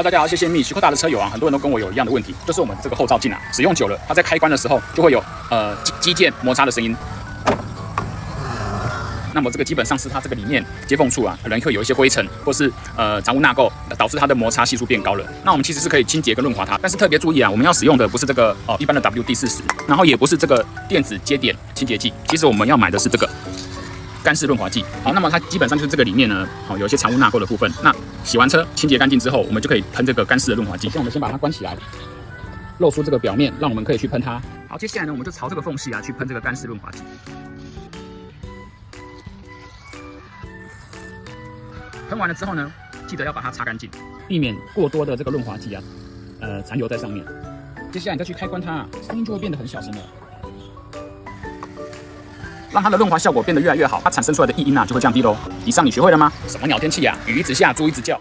大家好，谢谢蜜。徐科大的车友啊，很多人都跟我有一样的问题，就是我们这个后照镜啊，使用久了，它在开关的时候就会有机件摩擦的声音。那么这个基本上是它这个里面接缝处啊，可能会有一些灰尘或是杂物纳垢，导致它的摩擦系数变高了。那我们其实是可以清洁跟润滑它，但是特别注意啊，我们要使用的不是这个一般的 WD-40，然后也不是这个电子接点清洁剂，其实我们要买的是这个干式润滑剂。好，那么它基本上就是这个里面呢，好有一些藏污纳垢的部分。那洗完车清洁干净之后，我们就可以喷这个干式的润滑剂。那我们先把它关起来，露出这个表面，让我们可以去喷它。好，接下来呢，我们就朝这个缝隙啊去喷这个干式润滑剂。喷完了之后呢，记得要把它擦干净，避免过多的这个润滑剂啊，残留在上面。接下来你再去开关它，声音就会变得很小声了，让它的润滑效果变得越来越好，它产生出来的异音啊就会降低喽。以上你学会了吗？什么鸟天气啊，雨一直下，猪一直叫。